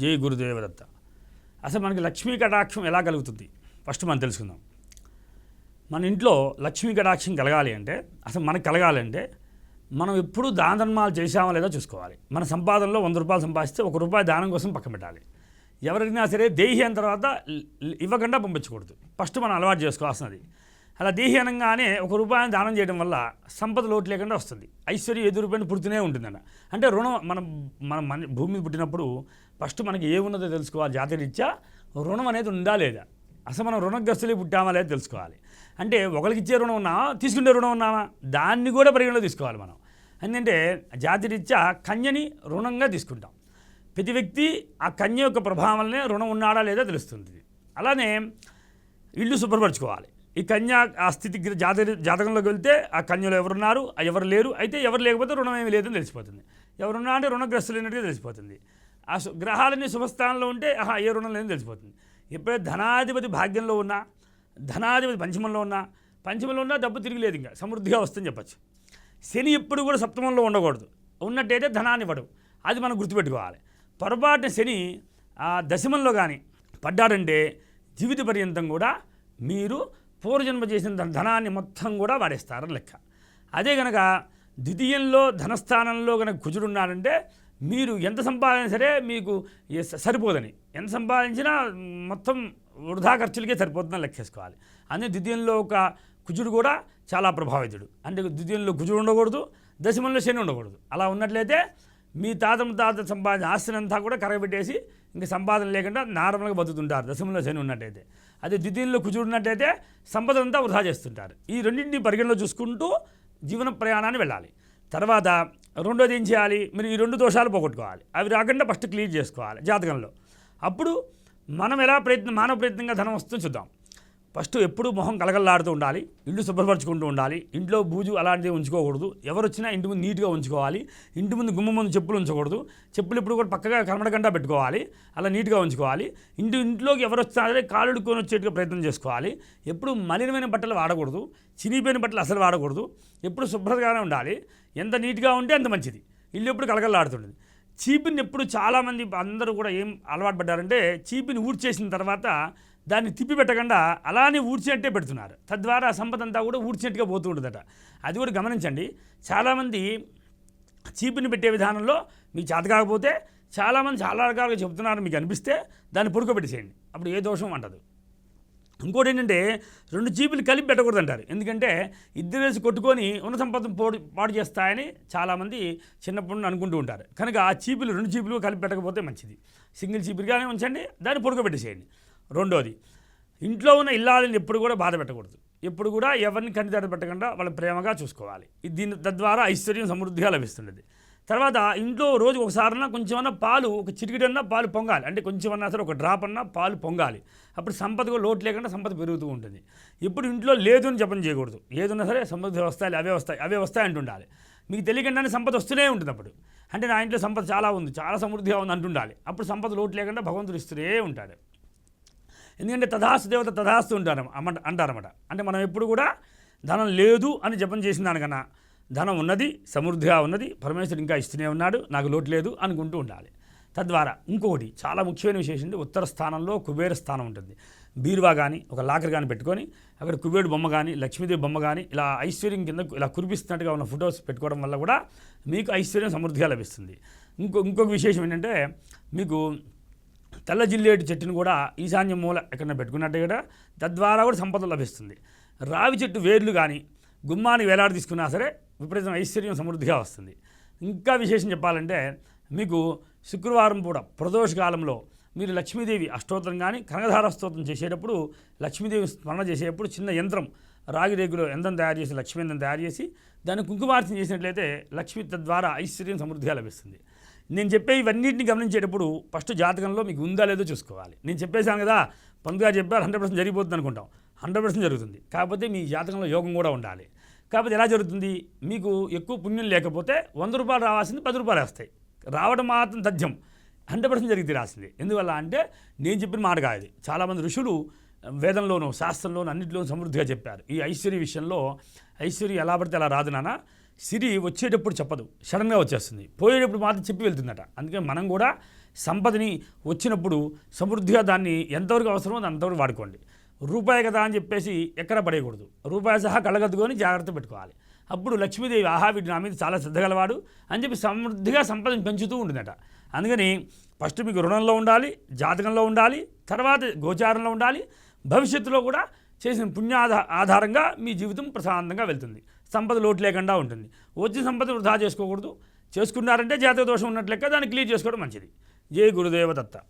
జై గురుదేవదత్త. అసలు మనకి లక్ష్మీ కటాక్షం ఎలా కలుగుతుంది ఫస్ట్ మనం తెలుసుకుందాం. మన ఇంట్లో లక్ష్మీ కటాక్షం కలగాలి అంటే, అసలు మనకు కలగాలంటే మనం ఎప్పుడు దాన ధర్మాలు చేసామో లేదో చూసుకోవాలి. మన సంపాదనలో 100 రూపాయలు సంపాదిస్తే 1 రూపాయి దానం కోసం పక్కన పెట్టాలి. ఎవరైనా సరే దేహీహీనం తర్వాత ఇవ్వకుండా పంపించకూడదు. ఫస్ట్ మనం అలవాటు చేసుకోవాల్సినది. అలా దేహీనంగానే 1 రూపాయని దానం చేయడం వల్ల సంపద లోటు లేకుండా వస్తుంది. ఐశ్వర్యం ఎదురుపైన పుడుతూనే ఉంటుందన్న. అంటే రుణం మన భూమి మీద పుట్టినప్పుడు ఫస్ట్ మనకి ఏమున్నదో తెలుసుకోవాలి. జాతరీత్యా రుణం అనేది ఉందా లేదా, అసలు మనం రుణగ్రస్తులే పుట్టామా లేదా తెలుసుకోవాలి. అంటే ఒకరికి ఇచ్చే రుణం ఉన్నామా, తీసుకునే రుణం ఉన్నామా, దాన్ని కూడా పరిగణలో తీసుకోవాలి మనం. ఎందుకంటే జాతిరీత్యా కన్యని రుణంగా తీసుకుంటాం. ప్రతి వ్యక్తి ఆ కన్య యొక్క ప్రభావం వల్లనే రుణం ఉన్నాడా లేదా తెలుస్తుంది. అలానే ఇల్లు శుభ్రపరచుకోవాలి. ఈ కన్య ఆ స్థితి జాతకంలోకి వెళ్తే ఆ కన్యలో ఎవరున్నారు, ఎవరు లేరు, అయితే ఎవరు లేకపోతే రుణం ఏమి లేదని తెలిసిపోతుంది. ఎవరున్నా అంటే రుణగ్రస్తులు లేనట్టుగా తెలిసిపోతుంది. ఆ గ్రహాలన్నీ శుభస్థానంలో ఉంటే ఏ రుణం లేదని తెలిసిపోతుంది. ఎప్పుడైతే ధనాధిపతి భాగ్యంలో ఉన్నా, ధనాధిపతి పంచమంలో ఉన్నా డబ్బు తిరిగిలేదు, ఇంకా సమృద్ధిగా వస్తుందని చెప్పచ్చు. శని ఎప్పుడు కూడా సప్తమంలో ఉండకూడదు. ఉన్నట్టయితే ధనాన్ని ఇవ్వడు. అది మనం గుర్తుపెట్టుకోవాలి. పొరపాటున శని దశమంలో కానీ పడ్డాడంటే జీవిత పర్యంతం కూడా మీరు పూర్వజన్మ చేసిన ధనాన్ని మొత్తం కూడా వాడేస్తారని లెక్క. అదే కనుక ద్వితీయంలో ధనస్థానంలో కనుక కుజుడున్నాడంటే మీరు ఎంత సంపాదించినా సరే మీకు సరిపోదని, ఎంత సంపాదించినా మొత్తం వృధా ఖర్చులకే సరిపోతుందని లెక్కేసుకోవాలి. అందుకే ద్వితీయంలో ఒక కుజుడు కూడా చాలా ప్రభావితుడు. అంటే ద్వితీయంలో కుజుడు ఉండకూడదు, దశమంలో శని ఉండకూడదు. అలా ఉన్నట్లయితే మీ తాత సంపాదించిన ఆస్తిని అంతా కూడా కరగబెట్టేసి ఇంకా సంపాదన లేకుండా నార్మల్గా బతుకుతుంటారు దశమంలో శని ఉన్నట్టయితే. అదే ద్వితీయంలో కుజుడు ఉన్నట్టయితే సంపద అంతా వృధా చేస్తుంటారు. ఈ రెండింటిని పరిగణలో చూసుకుంటూ జీవన ప్రయాణాన్ని వెళ్ళాలి. తర్వాత రెండోది ఏం చేయాలి, మీరు ఈ 2 దోషాలు పోగొట్టుకోవాలి. అవి రాకుండా ఫస్ట్ క్లియర్ చేసుకోవాలి జాతకంలో. అప్పుడు మనం ఎలా మానవ ప్రయత్నంగా ధనం వస్తుందో చూద్దాం. ఫస్ట్ ఎప్పుడు మొహం కలగల్లాడుతూ ఉండాలి, ఇల్లు శుభ్రపరచుకుంటూ ఉండాలి, ఇంట్లో బూజు అలాంటివి ఉంచుకోకూడదు. ఎవరు వచ్చినా ఇంటి ముందు నీట్గా ఉంచుకోవాలి. ఇంటి ముందు గుమ్మ ముందు చెప్పులు ఉంచకూడదు. చెప్పులు ఇప్పుడు కూడా పక్కగా కనబడకుండా పెట్టుకోవాలి, అలా నీట్గా ఉంచుకోవాలి. ఇంట్లోకి ఎవరు వచ్చినా సరే కాలుడుకొని వచ్చేట్టుగా ప్రయత్నం చేసుకోవాలి. ఎప్పుడు మలినమైన బట్టలు వాడకూడదు, చినిగిపోయిన బట్టలు అసలు వాడకూడదు. ఎప్పుడు శుభ్రతగానే ఉండాలి. ఎంత నీట్గా ఉంటే అంత మంచిది. ఇల్లు ఎప్పుడు కలగల్లాడుతుంటుంది. చీపిని ఎప్పుడు చాలామంది అందరూ కూడా ఏం అలవాటు పడ్డారంటే చీపిని ఊడ్చేసిన తర్వాత దాన్ని తిప్పి పెట్టకుండా అలానే ఊడ్చినట్టే పెడుతున్నారు. తద్వారా సంపద అంతా కూడా ఊడ్చినట్టుగా పోతూ ఉంటుందట. అది కూడా గమనించండి. చాలామంది చీపిని పెట్టే విధానంలో మీకు చేత కాకపోతే చాలామంది చాలా రకాలుగా చెబుతున్నారు. మీకు అనిపిస్తే దాన్ని పుడుకోబెట్టేసేయండి, అప్పుడు ఏ దోషం అంటదు. ఇంకోటి ఏంటంటే 2 చీపులు కలిపి పెట్టకూడదు అంటారు. ఎందుకంటే ఇద్దరు వేసి కొట్టుకొని ఉన్న సంపదను పాడు చేస్తాయని చాలామంది చిన్నప్పుడు అనుకుంటూ ఉంటారు. కనుక ఆ 2 చీపులు కలిపి పెట్టకపోతే మంచిది. సింగిల్ చీపులుగానే ఉంచండి, దాన్ని పొడుకోబెట్టేసేయండి. రెండోది, ఇంట్లో ఉన్న ఇల్లాలని ఎప్పుడు కూడా బాధ పెట్టకూడదు. ఎప్పుడు కూడా ఎవరిని కంటిదారి పెట్టకుండా వాళ్ళని ప్రేమగా చూసుకోవాలి. తద్వారా ఐశ్వర్యం సమృద్ధిగా లభిస్తుంటుంది. తర్వాత ఇంట్లో రోజు ఒకసారన్నా కొంచెమన్నా పాలు, ఒక చిటికెడన్నా పాలు పొంగాలి. అంటే కొంచెమన్నా సరే ఒక డ్రాప్ అన్నా పాలు పొంగాలి. అప్పుడు సంపదకు లోటు లేకుండా సంపద పెరుగుతూ ఉంటుంది. ఇప్పుడు ఇంట్లో లేదు అని జపం చేయకూడదు. ఏదున్నా సరే సమృద్ధి వస్తాయి, అవే వస్తాయి అంటుండాలి. మీకు తెలియకుండానే సంపద వస్తూనే ఉంటుంది. అప్పుడు అంటే నా ఇంట్లో సంపద చాలా ఉంది, చాలా సమృద్ధిగా ఉంది అంటుండాలి. అప్పుడు సంపద లోటు లేకుండా భగవంతుడు ఇస్తూనే ఉంటాడు. ఎందుకంటే తథాస్తు దేవత తథాస్తు అంటారన్నమాట. అంటే మనం ఎప్పుడు కూడా ధనం లేదు అని జపం చేసిన దానికన్నా ధనం ఉన్నది, సమృద్ధిగా ఉన్నది, పరమేశ్వరుడు ఇంకా ఇస్తూనే ఉన్నాడు, నాకు లోటు లేదు అనుకుంటూ ఉండాలి. తద్వారా ఇంకొకటి చాలా ముఖ్యమైన విశేషం అంటే ఉత్తర స్థానంలో కుబేర స్థానం ఉంటుంది. బీరువా కానీ ఒక లాకర్ కానీ పెట్టుకొని అక్కడ కుబేరుడు బొమ్మ కానీ లక్ష్మీదేవి బొమ్మ కానీ ఇలా ఐశ్వర్యం కింద ఇలా కురిపిస్తున్నట్టుగా ఉన్న ఫొటోస్ పెట్టుకోవడం వల్ల కూడా మీకు ఐశ్వర్యం సమృద్ధిగా లభిస్తుంది. ఇంకొక విశేషం ఏంటంటే మీకు తెల్ల జిల్లేడు చెట్టును కూడా ఈశాన్య మూల ఎక్కడైనా పెట్టుకున్నట్టు కూడా తద్వారా కూడా సంపద లభిస్తుంది. రావి చెట్టు వేర్లు కానీ గుమ్మాన్ని వేలాడి తీసుకున్నా సరే విపరీతం ఐశ్వర్యం సమృద్ధిగా వస్తుంది. ఇంకా విశేషం చెప్పాలంటే మీకు శుక్రవారం కూడా ప్రదోష కాలంలో మీరు లక్ష్మీదేవి అష్టోత్తరం కానీ కనకధార స్తోత్రం చేసేటప్పుడు లక్ష్మీదేవి స్మరణ చేసేటప్పుడు చిన్న యంత్రం రాగి రేగులో యంత్రం తయారు చేసి లక్ష్మీ యంత్రం తయారు చేసి దాన్ని కుంకుమార్చన చేసినట్లయితే లక్ష్మీ తద్వారా ఐశ్వర్యం సమృద్ధిగా లభిస్తుంది. నేను చెప్పే ఇవన్నింటిని గమనించేటప్పుడు ఫస్ట్ జాతకంలో మీకు ఉందా లేదో చూసుకోవాలి. నేను చెప్పేశాను కదా, పంతుగా చెప్పారు 100% జరిగిపోతుంది అనుకుంటాం. 100% జరుగుతుంది. కాకపోతే మీ జాతకంలో యోగం కూడా ఉండాలి. కాకపోతే ఎలా జరుగుతుంది, మీకు ఎక్కువ పుణ్యం లేకపోతే 100 రూపాయలు రావాల్సింది 10 రూపాయలు వస్తాయి. రావడం మాత్రం తథ్యం, 100% జరిగితే రాసింది. ఎందువల్ల అంటే నేను చెప్పిన మాట కాదు. చాలామంది ఋషులు వేదంలోనూ శాస్త్రంలోనూ అన్నింటిలోనూ సమృద్ధిగా చెప్పారు. ఈ ఐశ్వర్య విషయంలో ఐశ్వర్యం ఎలా పడితే అలా రాదు నాన్న, సిరి వచ్చేటప్పుడు చెప్పదు, సడన్గా వచ్చేస్తుంది, పోయేటప్పుడు మాత్రం చెప్పి వెళ్తుందట. అందుకే మనం కూడా సంపదని వచ్చినప్పుడు సమృద్ధిగా దాన్ని ఎంతవరకు అవసరమో అంతవరకు వాడుకోండి. రూపాయి కదా అని చెప్పేసి ఎక్కడ పడేయకూడదు. రూపాయి సహా కళ్ళగద్దుకొని జాగ్రత్త పెట్టుకోవాలి. అప్పుడు లక్ష్మీదేవి ఆహా వీడు నా మీద చాలా శ్రద్ధ గలవాడు అని చెప్పి సమృద్ధిగా సంపదను పెంచుతూ ఉంటుందట. అందుకని ఫస్ట్ మీకు రుణంలో ఉండాలి, జాతకంలో ఉండాలి, తర్వాత గోచారంలో ఉండాలి, భవిష్యత్తులో కూడా చేసిన ఆధారంగా మీ జీవితం ప్రశాంతంగా వెళ్తుంది. సంపద లోటు లేకుండా ఉంటుంది. వచ్చిన సంపద వృధా చేసుకోకూడదు. చేసుకున్నారంటే జాతక దోషం ఉన్నట్లెక్క దాన్ని క్లియర్ చేసుకోవడం మంచిది. జై గురుదేవ దత్త.